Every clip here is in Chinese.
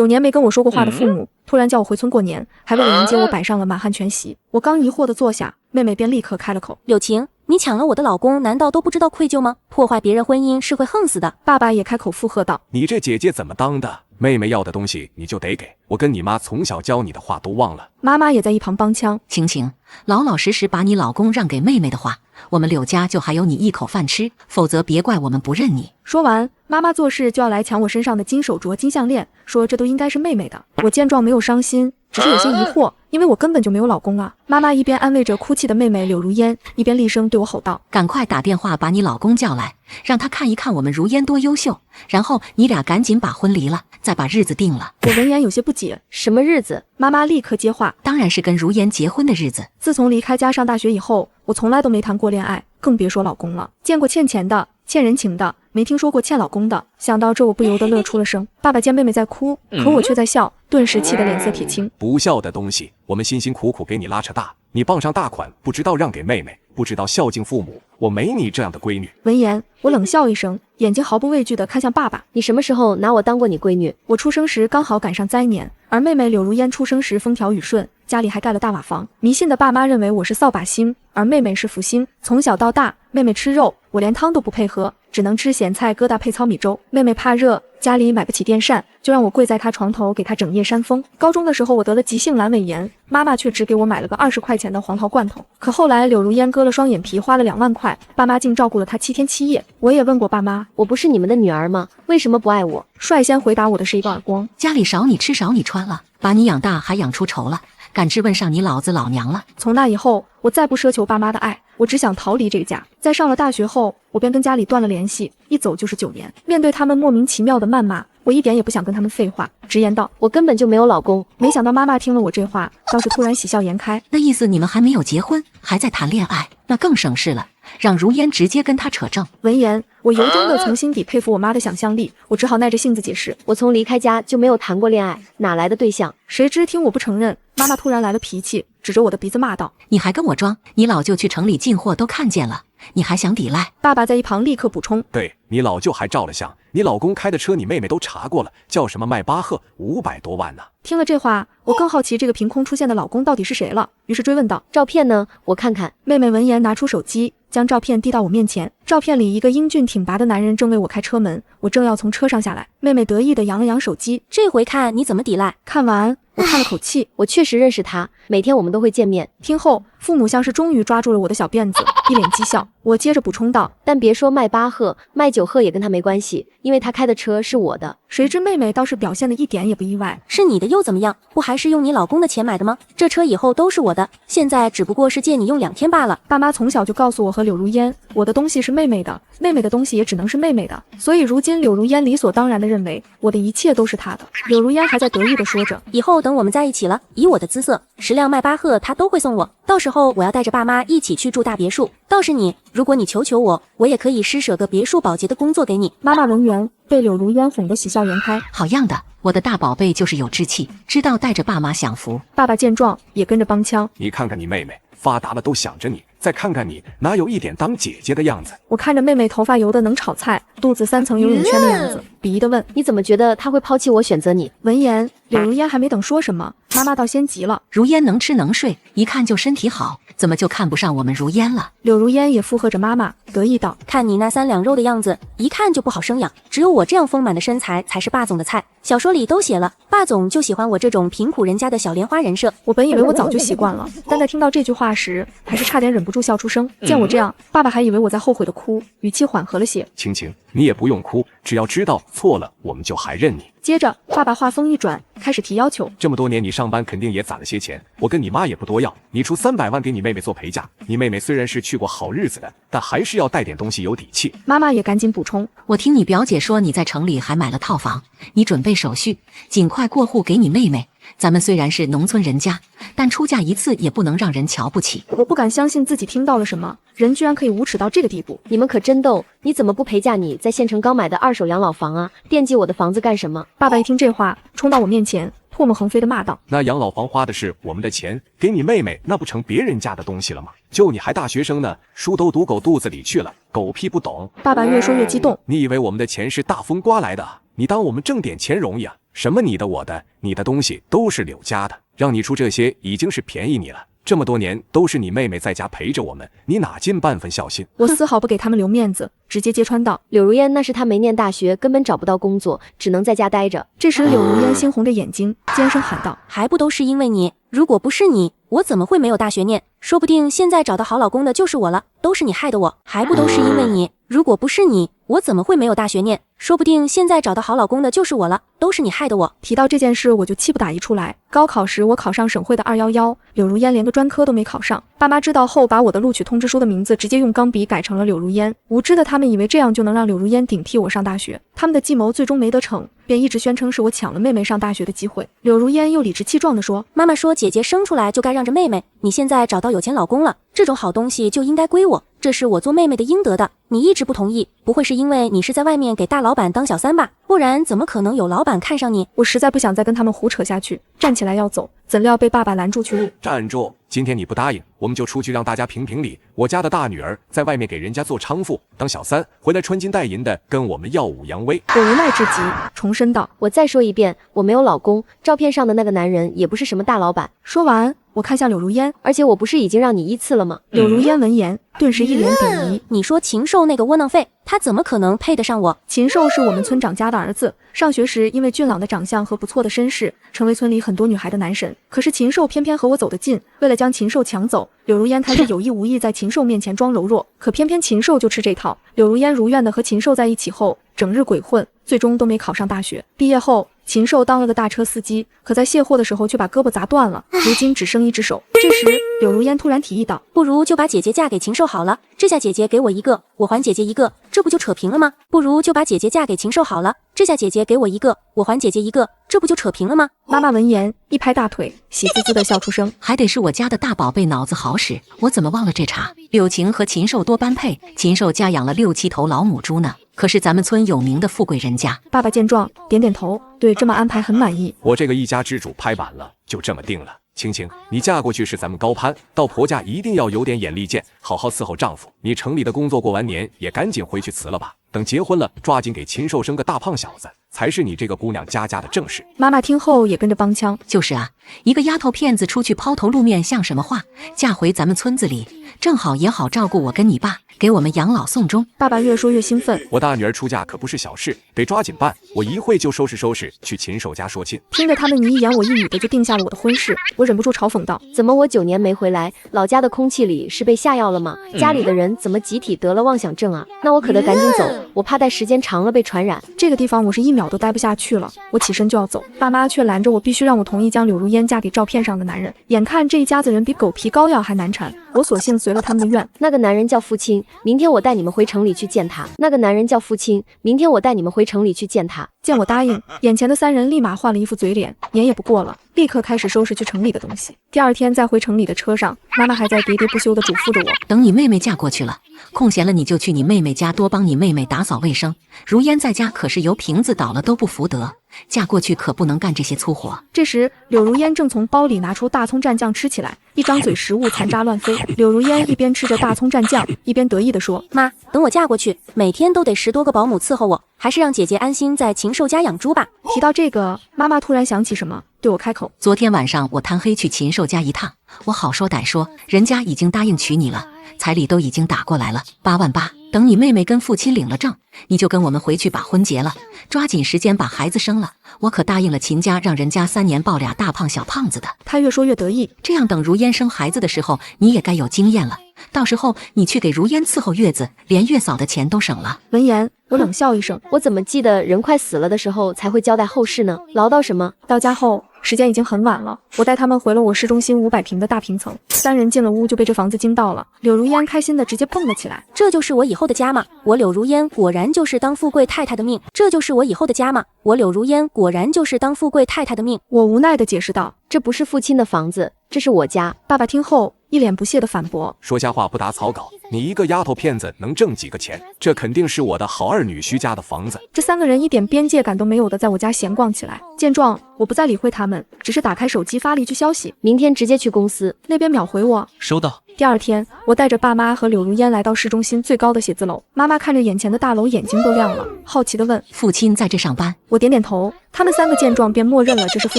9年没跟我说过话的父母，突然叫我回村过年，还为了迎接我摆上了满汉全席。我刚疑惑地坐下，妹妹便立刻开了口：“柳晴，你抢了我的老公，难道都不知道愧疚吗？破坏别人婚姻是会横死的。”爸爸也开口附和道：“你这姐姐怎么当的？妹妹要的东西你就得给，我跟你妈从小教你的话都忘了。”妈妈也在一旁帮腔：“晴晴，老老实实把你老公让给妹妹的话，我们柳家就还有你一口饭吃，否则别怪我们不认你。”说完，妈妈做事就要来抢我身上的金手镯、金项链，说这都应该是妹妹的。我见状没有伤心，只是有些疑惑，因为我根本就没有老公啊。妈妈一边安慰着哭泣的妹妹柳如烟，一边厉声对我吼道：“赶快打电话把你老公叫来，让他看一看我们如烟多优秀，然后你俩赶紧把婚离了，再把日子定了。”我闻言有些不解，什么日子？妈妈立刻接话：“当然是跟如烟结婚的日子。自从离开家上大学以后，我从来都没谈过恋爱，更别说老公了。见过欠钱的，欠人情的，没听说过欠老公的。”想到这，我不由得乐出了声。爸爸见妹妹在哭，可我却在笑，顿时气得脸色铁青。不孝的东西，我们辛辛苦苦给你拉扯大，你傍上大款，不知道让给妹妹，不知道孝敬父母，我没你这样的闺女。闻言，我冷笑一声，眼睛毫不畏惧地看向爸爸：“你什么时候拿我当过你闺女？我出生时刚好赶上灾年，而妹妹柳如烟出生时风调雨顺，家里还盖了大瓦房。迷信的爸妈认为我是扫把星，而妹妹是福星。从小到大，妹妹吃肉，我连汤都不配喝，只能吃咸菜疙瘩配糙米粥。妹妹怕热，家里买不起电扇，就让我跪在她床头给她整夜扇风。高中的时候，我得了急性阑尾炎，妈妈却只给我买了个20块钱的黄桃罐头。可后来柳如烟割了双眼皮，花了2万块，爸妈竟照顾了她7天7夜。我也问过爸妈，我不是你们的女儿吗？为什么不爱我？”率先回答我的是一个耳光：“家里少你吃少你穿了，把你养大还养出仇了，敢质问上你老子老娘了。”从那以后，我再不奢求爸妈的爱，我只想逃离这个家。在上了大学后，我便跟家里断了联系，一走就是9年。面对他们莫名其妙的谩骂，我一点也不想跟他们废话，直言道：“我根本就没有老公。”没想到妈妈听了我这话，倒是突然喜笑颜开：“那意思你们还没有结婚，还在谈恋爱，那更省事了，让如烟直接跟他扯证。”闻言，我由衷的从心底佩服我妈的想象力，我只好耐着性子解释：“我从离开家就没有谈过恋爱，哪来的对象？”谁知听我不承认，妈妈突然来了脾气，指着我的鼻子骂道：“你还跟我装？你老舅去城里进货都看见了，你还想抵赖？”爸爸在一旁立刻补充：“对，你老舅还照了相，你老公开的车你妹妹都查过了，叫什么迈巴赫，500多万呢。”听了这话，我更好奇这个凭空出现的老公到底是谁了，于是追问道：“照片呢？我看看。”妹妹闻言拿出手机，将照片递到我面前。照片里一个英俊挺拔的男人正为我开车门，我正要从车上下来，妹妹得意地扬了扬手机：“这回看你怎么抵赖。”看完，我叹了口气：“我确实认识他，每天我们都会见面。”听后，父母像是终于抓住了我的小辫子，一脸讥笑。我接着补充道：“但别说迈巴赫，迈9赫也跟他没关系，因为他开的车是我的。”谁知妹妹倒是表现得一点也不意外：“是你的又怎么样？不还是用你老公的钱买的吗？这车以后都是我的，现在只不过是借你用2天罢了。”爸妈从小就告诉我和柳如烟，我的东西是妹妹的，妹妹的东西也只能是妹妹的，所以如今柳如烟理所当然地认为我的一切都是她的。柳如烟还在得意地说着：“以后等我们在一起了，以我的姿色，10辆迈巴赫他都会送我，到时候我要带着爸妈一起去住大别墅。倒是你，如果你求我，我也可以施舍个别墅保洁的工作给你。”妈妈闻言被柳如烟哄得喜笑颜开：“好样的，我的大宝贝就是有志气，知道带着爸妈享福。”爸爸见状也跟着帮腔：“你看看你妹妹，发达了都想着你，再看看你，哪有一点当姐姐的样子？”我看着妹妹头发油得能炒菜，肚子3层游泳圈的样子，鄙夷地问：“你怎么觉得他会抛弃我选择你？”闻言，柳如烟还没等说什么，妈妈倒先急了：“如烟能吃能睡，一看就身体好，怎么就看不上我们如烟了？”柳如烟也附和着妈妈，得意道：“看你那3两肉的样子，一看就不好生养，只有我这样丰满的身材才是霸总的菜。小说里都写了，霸总就喜欢我这种贫苦人家的小莲花人设。”我本以为我早就习惯了，但在听到这句话时，还是差点忍不住笑出声。见我这样，爸爸还以为我在后悔的哭，语气缓和了些：“晴晴，你也不用哭，只要知道错了，我们就还认你。”接着，爸爸话锋一转，开始提要求：“这么多年你上班肯定也攒了些钱，我跟你妈也不多要，你出300万给你妹妹做陪嫁。你妹妹虽然是去过好日子的，但还是要带点东西有底气。”妈妈也赶紧补充：“我听你表姐说你在城里还买了套房，你准备手续，尽快过户给你妹妹。咱们虽然是农村人家，但出嫁一次也不能让人瞧不起。”我不敢相信自己听到了什么，人居然可以无耻到这个地步。你们可真逗，你怎么不陪嫁你在县城刚买的2手洋老房啊？惦记我的房子干什么？爸爸一听这话，冲到我面前，唾沫横飞地骂道：“那养老房花的是我们的钱，给你妹妹那不成别人家的东西了吗？就你还大学生呢，书都读狗肚子里去了，狗屁不懂。”爸爸越说越激动：“你以为我们的钱是大风刮来的？你当我们挣点钱容易啊？什么你的我的，你的东西都是柳家的，让你出这些已经是便宜你了。这么多年都是你妹妹在家陪着我们，你哪尽半分孝心？我丝毫不给他们留面子，直接揭穿道：柳如烟那是她没念大学，根本找不到工作，只能在家待着。这时柳如烟猩红着眼睛，尖声喊道：还不都是因为你？如果不是你，我怎么会没有大学念？说不定现在找到好老公的就是我了，都是你害的我。还不都是因为你？如果不是你，我怎么会没有大学念？说不定现在找到好老公的就是我了，都是你害的我。提到这件事，我就气不打一处来。高考时我考上省会的211，柳如烟连个专科都没考上。爸妈知道后，把我的录取通知书的名字直接用钢笔改成了柳如烟。无知的他们以为这样就能让柳如烟顶替我上大学，他们的计谋最终没得逞，便一直宣称是我抢了妹妹上大学的机会。柳如烟又理直气壮地说：妈妈说姐姐生出来就该让着妹妹，你现在找到有钱老公了，这种好东西就应该归我，这是我做妹妹的应得的。你一直不同意，不会是因为你是在外面给大老板当小三吧？不然怎么可能有老板看上你？我实在不想再跟他们胡扯下去，站起来要走，怎料被爸爸拦住去问：站住！今天你不答应，我们就出去让大家评评理。我家的大女儿在外面给人家做娼妇，当小三，回来穿金戴银的跟我们耀武扬威。我无奈至极，重申道：我再说一遍，我没有老公，照片上的那个男人也不是什么大老板。说完，我看向柳如烟，而且我不是已经让你依次了吗？柳如烟闻言，顿时一脸鄙夷。你说禽兽那个窝囊废，他怎么可能配得上我？禽兽是我们村长家的儿子，上学时因为俊朗的长相和不错的身世，成为村里很多女孩的男神。可是禽兽偏偏和我走得近，为了将禽兽抢走，柳如烟开始有意无意在禽兽面前装柔弱，可偏偏禽兽就吃这套。柳如烟如愿的和禽兽在一起后，整日鬼混，最终都没考上大学。毕业后，禽兽当了个大车司机，可在卸货的时候却把胳膊砸断了，如今只剩一只手。这时，柳如烟突然提议道：不如就把姐姐嫁给禽兽好了，这下姐姐给我一个，我还姐姐一个，这不就扯平了吗？不如就把姐姐嫁给禽兽好了，这下姐姐给我一个，我还姐姐一个，这不就扯平了吗？妈妈闻言一拍大腿，喜滋滋的笑出声。还得是我家的大宝贝脑子好使，我怎么忘了这茬？柳晴和禽兽多般配，禽兽家养了6、7头老母猪呢，可是咱们村有名的富贵人家。爸爸见状，点点头，对这么安排很满意。我这个一家之主拍板了，就这么定了。青青，你嫁过去是咱们高攀，到婆家一定要有点眼力见，好好伺候丈夫。你城里的工作过完年也赶紧回去辞了吧，等结婚了，抓紧给禽兽生个大胖小子，才是你这个姑娘家的正事。妈妈听后也跟着帮腔：就是啊，一个丫头片子出去抛头露面像什么话？嫁回咱们村子里，正好也好照顾我跟你爸，给我们养老送终。爸爸越说越兴奋，我大女儿出嫁可不是小事，得抓紧办。我一会就收拾收拾去禽兽家说亲。听着他们你一言我一语的就定下了我的婚事，我忍不住嘲讽道：怎么我9年没回来，老家的空气里是被下药了吗？家里的人怎么集体得了妄想症啊？那我可得赶紧走，我怕待时间长了被传染。这个地方我是1秒都待不下去了，我起身就要走，爸妈却拦着我，必须让我同意将柳如烟嫁给照片上的男人。眼看这一家子人比狗皮膏药还难缠，我索性随了他们的愿。那个男人叫父亲，明天我带你们回城里去见他。那个男人叫父亲，明天我带你们回城里去见他。见我答应，眼前的3人立马换了一副嘴脸，年也不过了，立刻开始收拾去城里的东西。第2天在回城里的车上，妈妈还在喋喋不休地嘱咐着我：等你妹妹嫁过去了，空闲了你就去你妹妹家多帮你妹妹打扫卫生。如烟在家可是油瓶子倒了都不服得，嫁过去可不能干这些粗活。这时，柳如烟正从包里拿出大葱蘸酱吃起来，一张嘴食物残渣乱飞。柳如烟一边吃着大葱蘸酱，一边得意地说：妈，等我嫁过去，每天都得10多个保姆伺候我，还是让姐姐安心在禽兽家养猪吧。提到这个，妈妈突然想起什么，对我开口：昨天晚上我贪黑去禽兽家一趟，我好说歹说，人家已经答应娶你了，彩礼都已经打过来了，8万8。等你妹妹跟父亲领了证，你就跟我们回去把婚结了，抓紧时间把孩子生了。我可答应了秦家，让人家3年抱俩大胖小胖子的。他越说越得意，这样等如烟生孩子的时候，你也该有经验了。到时候你去给如烟伺候月子，连月嫂的钱都省了。闻言，我冷笑一声：我怎么记得人快死了的时候才会交代后事呢？唠叨什么？到家后，时间已经很晚了，我带他们回了我市中心500平的大平层。3人进了屋就被这房子惊到了。柳如烟开心的直接蹦了起来：这就是我以后的家吗？我柳如烟果然就是当富贵太太的命。这就是我以后的家吗？我柳如烟果然就是当富贵太太的命。我无奈的解释道：这不是父亲的房子，这是我家。爸爸听后一脸不屑的反驳：说瞎话不打草稿，你一个丫头片子能挣几个钱？这肯定是我的好2女婿家的房子。这3个人一点边界感都没有的在我家闲逛起来。见状，我不再理会他们，只是打开手机发了一句消息，明天直接去公司。那边秒回我收到。第二天，我带着爸妈和柳如烟来到市中心最高的写字楼。妈妈看着眼前的大楼，眼睛都亮了，好奇地问：“父亲在这上班？”我点点头。他们3个见状便默认了这是父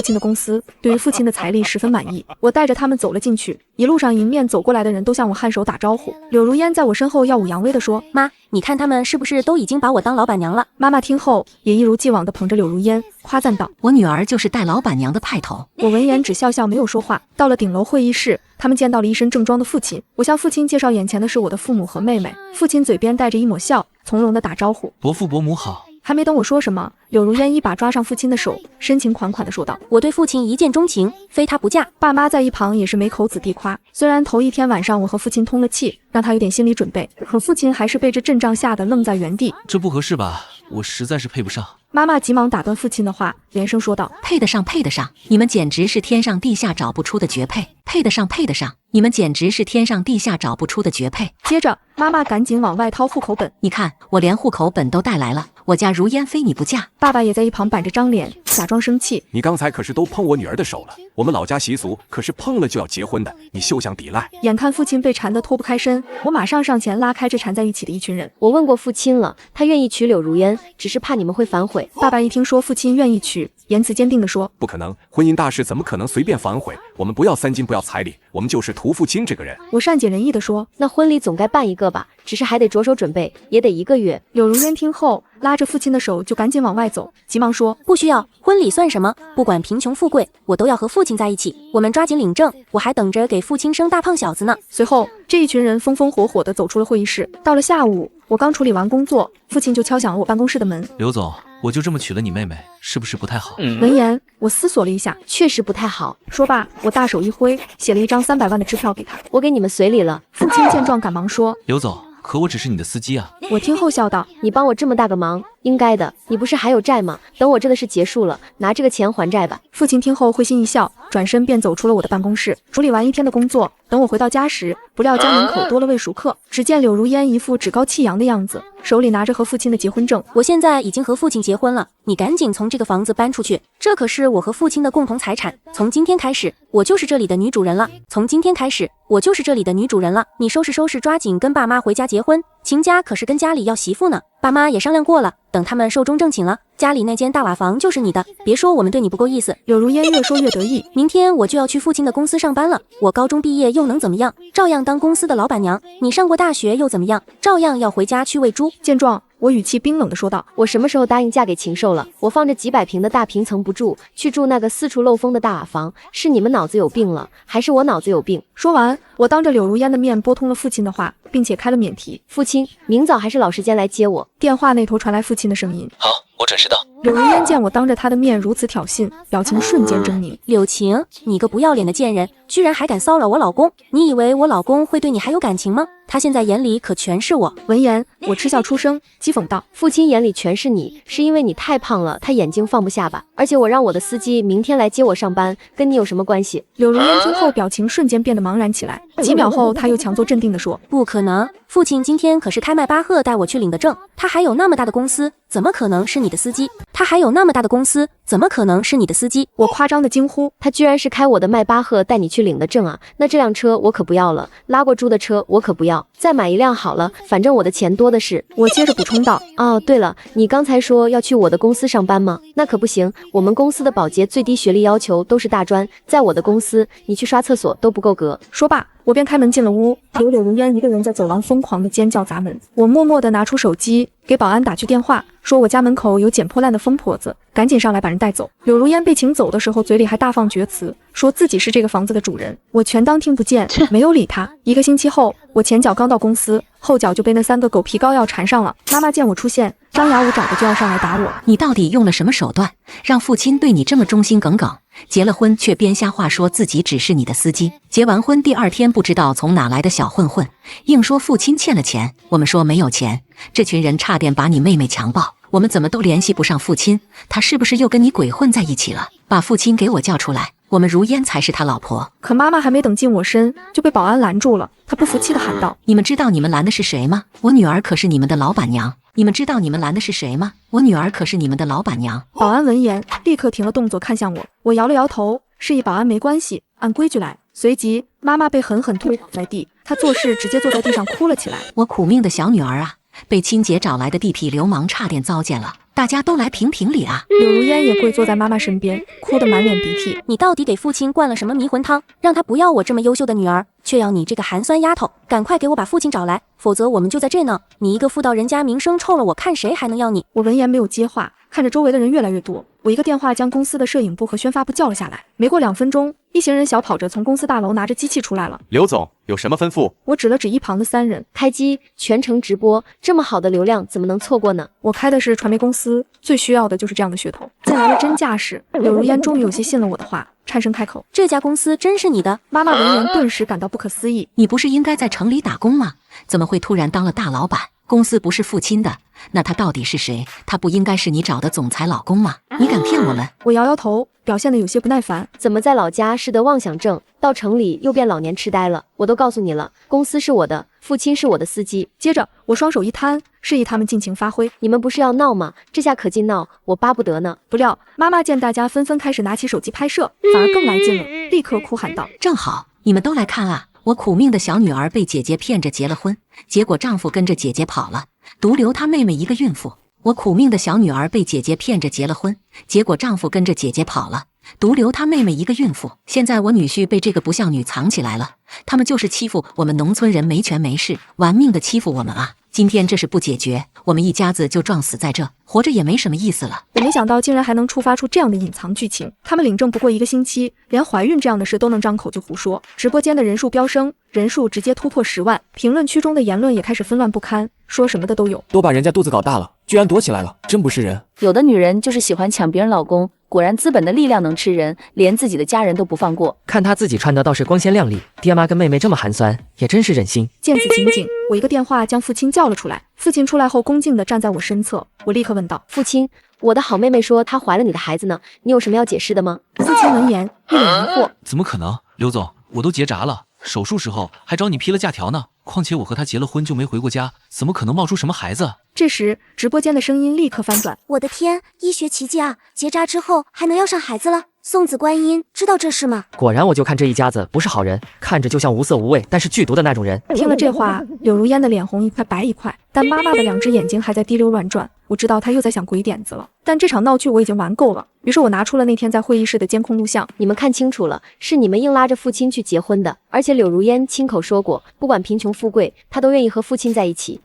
亲的公司，对于父亲的财力十分满意。我带着他们走了进去，一路上迎面走过来的人都向我颔首打招呼。柳如烟在我身后耀武扬威地说：“妈，你看他们是不是都已经把我当老板娘了？”妈妈听后也一如既往地捧着柳如烟，夸赞道：“我女儿就是带老板娘的派头。”我闻言只笑笑没有说话。到了顶楼会议室，他们见到了一身正装的父亲。我向父亲介绍眼前的是我的父母和妹妹。父亲嘴边带着一抹笑，从容地打招呼：“伯父伯母好。”还没等我说什么，柳如烟一把抓上父亲的手，深情款款地说道：“我对父亲一见钟情，非他不嫁。”爸妈在一旁也是没口子地夸。虽然头一天晚上我和父亲通了气，让他有点心理准备，可父亲还是被这阵仗吓得愣在原地。这不合适吧？我实在是配不上。妈妈急忙打断父亲的话，连声说道：“配得上，配得上！你们简直是天上地下找不出的绝配！配得上，配得上！你们简直是天上地下找不出的绝配！”接着，妈妈赶紧往外掏户口本，你看，我连户口本都带来了。我家如烟非你不嫁。爸爸也在一旁板着张脸，假装生气：“你刚才可是都碰我女儿的手了，我们老家习俗可是碰了就要结婚的，你休想抵赖。”眼看父亲被缠得脱不开身，我马上上前拉开这缠在一起的一群人。我问过父亲了，他愿意娶柳如烟，只是怕你们会反悔。爸爸一听说父亲愿意娶，言辞坚定地说：“不可能，婚姻大事怎么可能随便反悔？我们不要3金，不要彩礼，我们就是图父亲这个人。”我善解人意地说：“那婚礼总该办一个吧，只是还得着手准备，也得1个月。”柳如烟听后，拉着父亲的手就赶紧往外走，急忙说：“不需要，婚礼算什么？不管贫穷富贵，我都要和父亲在一起。我们抓紧领证，我还等着给父亲生大胖小子呢。”随后，这一群人风风火火地走出了会议室。到了下午，我刚处理完工作，父亲就敲响了我办公室的门。刘总，我就这么娶了你妹妹，是不是不太好？闻言，我思索了一下，确实不太好。说罢，我大手一挥，写了一张300万的支票给他。我给你们随礼了。父亲见状赶忙说：“刘总，可我只是你的司机啊。”我听后笑道：“你帮我这么大个忙，应该的。你不是还有债吗？等我这个事结束了，拿这个钱还债吧。”父亲听后会心一笑，转身便走出了我的办公室。处理完一天的工作，等我回到家时，不料家门口多了位熟客。只见柳如烟一副趾高气扬的样子，手里拿着和父亲的结婚证。我现在已经和父亲结婚了，你赶紧从这个房子搬出去，这可是我和父亲的共同财产。从今天开始，我就是这里的女主人了。从今天开始，我就是这里的女主人了。你收拾收拾，抓紧跟爸妈回家结婚。秦家可是跟家里要媳妇呢，爸妈也商量过了，等他们寿终正寝了，家里那间大瓦房就是你的。别说我们对你不够意思。柳如烟越说越得意。明天我就要去父亲的公司上班了，我高中毕业又能怎么样？照样当公司的老板娘。你上过大学又怎么样？照样要回家去喂猪。见状，我语气冰冷地说道：“我什么时候答应嫁给禽兽了？我放着几百平的大平层不住，去住那个4处漏风的大瓦房，是你们脑子有病了，还是我脑子有病？”说完，我当着柳如烟的面拨通了父亲的话，并且开了免提：“父亲，明早还是老时间来接我。”电话那头传来父亲的声音：“好，我准时到。”柳如烟见我当着他的面如此挑衅，表情瞬间狰狞。柳晴，你个不要脸的贱人，居然还敢骚扰我老公！你以为我老公会对你还有感情吗？他现在眼里可全是我。闻言，我嗤笑出声，讥讽道：“父亲眼里全是你，是因为你太胖了，他眼睛放不下吧？而且我让我的司机明天来接我上班，跟你有什么关系？”柳如烟听后，表情瞬间变得茫然起来，几秒后，他又强作镇定地说：“不可能，父亲今天可是开迈巴赫带我去领的证，他还有那么大的公司，怎么可能是你的司机？他还有那么大的公司，怎么可能是你的司机？”我夸张的惊呼：“他居然是开我的迈巴赫带你去领的证啊！那这辆车我可不要了，拉过猪的车我可不要，再买一辆好了，反正我的钱多的是。”我接着补充道：“哦，对了，你刚才说要去我的公司上班吗？那可不行，我们公司的保洁最低学历要求都是大专，在我的公司，你去刷厕所都不够格。”说罢，我便开门进了屋，留柳如烟一个人在走廊疯狂的尖叫砸门。我默默地拿出手机，给保安打去电话，说我家门口有捡破烂的疯婆子，赶紧上来把人带走。柳如烟被请走的时候，嘴里还大放厥词，说自己是这个房子的主人，我全当听不见，没有理他。1个星期后，我前脚刚到公司，后脚就被那3个狗皮膏药缠上了。妈妈见我出现，张牙舞爪的就要上来打我。你到底用了什么手段，让父亲对你这么忠心耿耿？结了婚却编瞎话说自己只是你的司机，结完婚第2天不知道从哪来的小混混，硬说父亲欠了钱，我们说没有钱，这群人差点把你妹妹强暴，我们怎么都联系不上父亲，他是不是又跟你鬼混在一起了？把父亲给我叫出来，我们如烟才是他老婆。可妈妈还没等近我身，就被保安拦住了。她不服气地喊道：“你们知道你们拦的是谁吗？我女儿可是你们的老板娘。你们知道你们拦的是谁吗？我女儿可是你们的老板娘。”保安闻言立刻停了动作，看向我，我摇了摇头，示意保安没关系，按规矩来。随即妈妈被狠狠推倒在地，她做事直接坐在地上哭了起来。我苦命的小女儿啊，被亲姐找来的地痞流氓差点糟践了，大家都来评评理啊！柳如烟也跪坐在妈妈身边，哭得满脸鼻涕。你到底给父亲灌了什么迷魂汤，让他不要我这么优秀的女儿，却要你这个寒酸丫头？赶快给我把父亲找来，否则我们就在这呢。你一个妇道人家名声臭了，我看谁还能要你？我闻言没有接话，看着周围的人越来越多，我一个电话将公司的摄影部和宣发部叫了下来。没过2分钟，一行人小跑着从公司大楼拿着机器出来了。刘总有什么吩咐？我指了指一旁的3人，开机，全程直播，这么好的流量怎么能错过呢？我开的是传媒公司，最需要的就是这样的噱头。进来了真架势，柳如烟终于有些信了我的话，颤声开口：“这家公司真是你的？”妈妈闻言顿时感到不可思议：“你不是应该在城里打工吗？怎么会突然当了大老板？公司不是父亲的，那他到底是谁？他不应该是你找的总裁老公吗？你敢骗我们？”我摇摇头，表现得有些不耐烦：“怎么在老家是得妄想症，到城里又变老年痴呆了？我都告诉你了，公司是我的，父亲是我的司机。”接着我双手一摊，示意他们尽情发挥。你们不是要闹吗？这下可劲闹，我巴不得呢。不料妈妈见大家纷纷开始拿起手机拍摄，反而更来劲了，立刻哭喊道：“正好，你们都来看啊！我苦命的小女儿被姐姐骗着结了婚，结果丈夫跟着姐姐跑了，独留她妹妹一个孕妇。我苦命的小女儿被姐姐骗着结了婚，结果丈夫跟着姐姐跑了，独留她妹妹一个孕妇。现在我女婿被这个不孝女藏起来了，他们就是欺负我们农村人没权没势，玩命的欺负我们啊！今天这事不解决，我们一家子就撞死在这，活着也没什么意思了。”我没想到竟然还能触发出这样的隐藏剧情。他们领证不过1个星期，连怀孕这样的事都能张口就胡说。直播间的人数飙升，人数直接突破10万，评论区中的言论也开始纷乱不堪，说什么的都有。都把人家肚子搞大了，居然躲起来了，真不是人。有的女人就是喜欢抢别人老公，果然资本的力量能吃人，连自己的家人都不放过。看她自己穿的倒是光鲜亮丽，爹妈跟妹妹这么寒酸，也真是忍心。见此情景，我一个电话将父亲叫了出来。父亲出来后恭敬地站在我身侧，我立刻问道：“父亲，我的好妹妹说她怀了你的孩子呢，你有什么要解释的吗？”父亲闻言一脸疑惑：“怎么可能？刘总，我都结扎了，手术时候还找你批了假条呢。况且我和他结了婚就没回过家，怎么可能冒出什么孩子？”这时，直播间的声音立刻翻转：“我的天，医学奇迹啊！结扎之后还能要上孩子了？送子观音，知道这事吗？”果然，我就看这一家子不是好人，看着就像无色无味，但是剧毒的那种人。听了这话，柳如烟的脸红一块白一块，但妈妈的2只眼睛还在滴溜乱转。我知道她又在想鬼点子了，但这场闹剧我已经玩够了。于是我拿出了那天在会议室的监控录像。你们看清楚了，是你们硬拉着父亲去结婚的。而且柳如烟亲口说过，不管贫穷富贵，她都愿意和父亲在一起。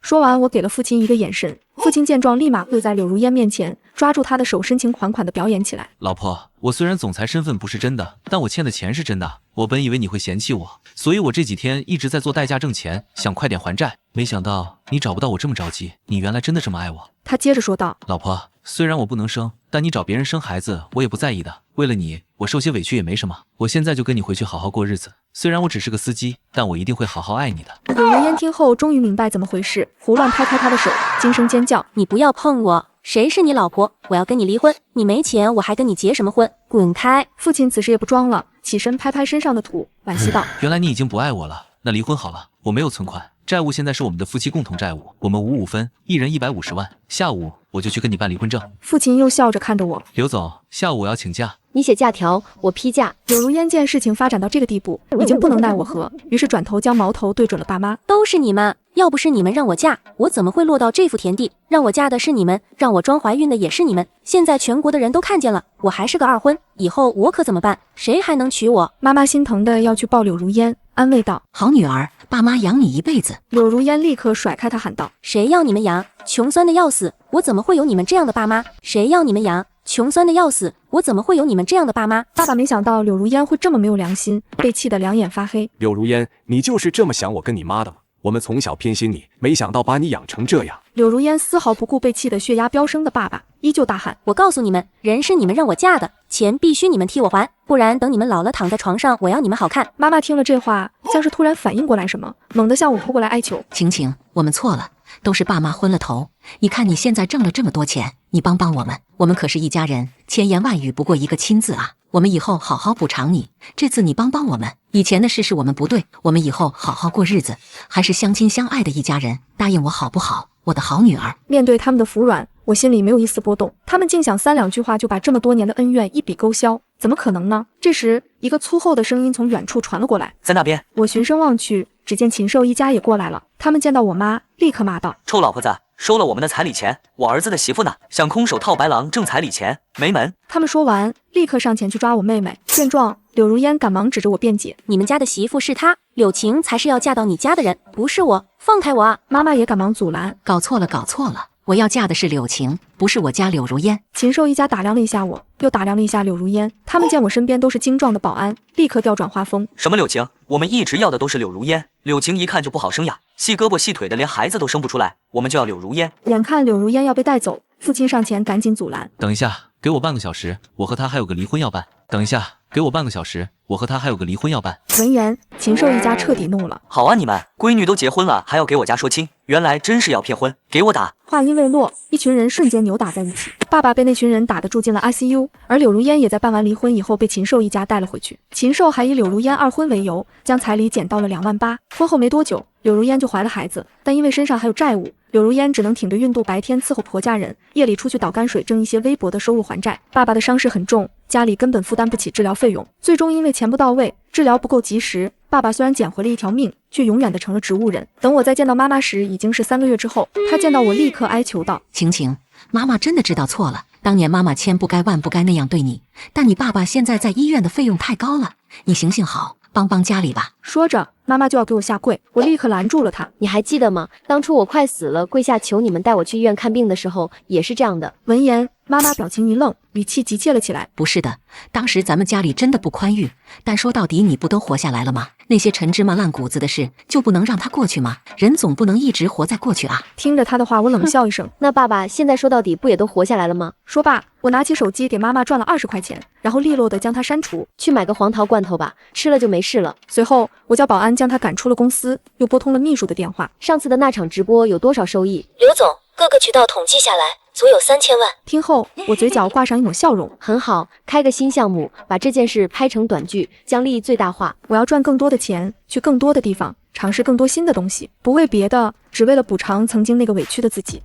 说完，我给了父亲一个眼神。父亲见状，立马跪在柳如烟面前，抓住她的手，深情款款地表演起来：“老婆，我虽然总裁身份不是真的，但我欠的钱是真的。我本以为你会嫌弃我，所以我这几天一直在做代驾挣钱，想快点还债。没想到你找不到我这么着急，你原来真的这么爱我。”他接着说道：“老婆，虽然我不能生，但你找别人生孩子我也不在意的。为了你，我受些委屈也没什么。我现在就跟你回去好好过日子。虽然我只是个司机，但我一定会好好爱你的。”柳如烟听后终于明白怎么回事，胡乱拍开他的手，惊声尖叫：“你不要碰我！谁是你老婆？我要跟你离婚！你没钱，我还跟你结什么婚？滚开！”父亲此时也不装了，起身拍拍身上的土，惋惜道：“原来你已经不爱我了，那离婚好了，我没有存款。债务现在是我们的夫妻共同债务，我们5-5分，一人150万。下午我就去跟你办离婚证。”父亲又笑着看着我：“刘总，下午我要请假。”你写假条，我批假。柳如烟见事情发展到这个地步，已经不能奈我何，于是转头将矛头对准了爸妈。都是你们，要不是你们让我嫁，我怎么会落到这副田地？让我嫁的是你们，让我装怀孕的也是你们。现在全国的人都看见了，我还是个2婚，以后我可怎么办？谁还能娶我？妈妈心疼的要去抱柳如烟，安慰道：“好女儿，爸妈养你一辈子。”柳如烟立刻甩开他喊道：“谁要你们养？穷酸的要死，我怎么会有你们这样的爸妈？谁要你们养？穷酸的要死，我怎么会有你们这样的爸妈？”爸爸没想到柳如烟会这么没有良心，被气得2眼发黑。柳如烟，你就是这么想我跟你妈的吗？我们从小偏心你，没想到把你养成这样。柳如烟丝毫不顾被气得血压飙升的爸爸，依旧大喊：“我告诉你们，人是你们让我嫁的，钱必须你们替我还，不然等你们老了躺在床上，我要你们好看。”妈妈听了这话，像是突然反应过来什么，猛地向我扑过来哀求：“晴晴，我们错了，都是爸妈昏了头。你看你现在挣了这么多钱，你帮帮我们，我们可是一家人，千言万语不过一个亲字啊。我们以后好好补偿你，这次你帮帮我们，以前的事是我们不对，我们以后好好过日子，还是相亲相爱的一家人，答应我好不好，我的好女儿。面对他们的服软，我心里没有一丝波动，他们竟想三两句话就把这么多年的恩怨一笔勾销，怎么可能呢？这时，一个粗厚的声音从远处传了过来，在那边。我循声望去，只见禽兽一家也过来了。他们见到我妈，立刻骂道：“臭老婆子，收了我们的彩礼钱，我儿子的媳妇呢？想空手套白狼挣彩礼钱，没门！”他们说完，立刻上前去抓我妹妹。见状，柳如烟赶忙指着我辩解：“你们家的媳妇是她，柳晴才是要嫁到你家的人，不是我，放开我啊！”妈妈也赶忙阻拦：“搞错了，搞错了。我要嫁的是柳晴，不是我家柳如烟。”禽兽一家打量了一下我，又打量了一下柳如烟，他们见我身边都是精壮的保安，立刻调转话锋：“什么柳晴？我们一直要的都是柳如烟。柳晴一看就不好生养，细胳膊细腿的，连孩子都生不出来，我们就要柳如烟。”眼看柳如烟要被带走，父亲上前赶紧阻拦：“等一下，给我半个小时，我和他还有个离婚要办。等一下，给我半个小时，我和他还有个离婚要办。”闻言，禽兽一家彻底怒了：“好啊，你们闺女都结婚了，还要给我家说亲，原来真是要骗婚，给我打！”话音未落，一群人瞬间扭打在一起，爸爸被那群人打得住进了 ICU， 而柳如烟也在办完离婚以后被禽兽一家带了回去。禽兽还以柳如烟二婚为由，将彩礼减到了28000。婚后没多久，柳如烟就怀了孩子，但因为身上还有债务，柳如烟只能挺着孕肚，白天伺候婆家人，夜里出去倒泔水挣一些微薄的收入还债。爸爸的伤势很重，家里根本负担不起治疗费用，最终因为钱不到位，治疗不够及时，爸爸虽然捡回了一条命，却永远的成了植物人。等我再见到妈妈时，已经是3个月之后，她见到我立刻哀求道：“晴晴，妈妈真的知道错了，当年妈妈千不该万不该那样对你，但你爸爸现在在医院的费用太高了，你行行好，帮帮家里吧。”说着，妈妈就要给我下跪，我立刻拦住了她：“你还记得吗？当初我快死了，跪下求你们带我去医院看病的时候，也是这样的。”闻言，妈妈表情一愣，语气急切了起来：“不是的，当时咱们家里真的不宽裕，但说到底你不都活下来了吗？那些陈芝麻烂谷子的事就不能让它过去吗？人总不能一直活在过去啊。”听着她的话，我冷笑一声：“那爸爸现在说到底不也都活下来了吗？”说罢，我拿起手机给妈妈转了20块钱，然后利落的将它删除。去买个黄桃罐头吧，吃了就没事了。随后，我叫保安将他赶出了公司，又拨通了秘书的电话。上次的那场直播有多少收益？刘总，各个渠道统计下来，足有3000万。听后，我嘴角挂上一抹笑容。很好，开个新项目，把这件事拍成短剧，将利益最大化。我要赚更多的钱，去更多的地方，尝试更多新的东西，不为别的，只为了补偿曾经那个委屈的自己。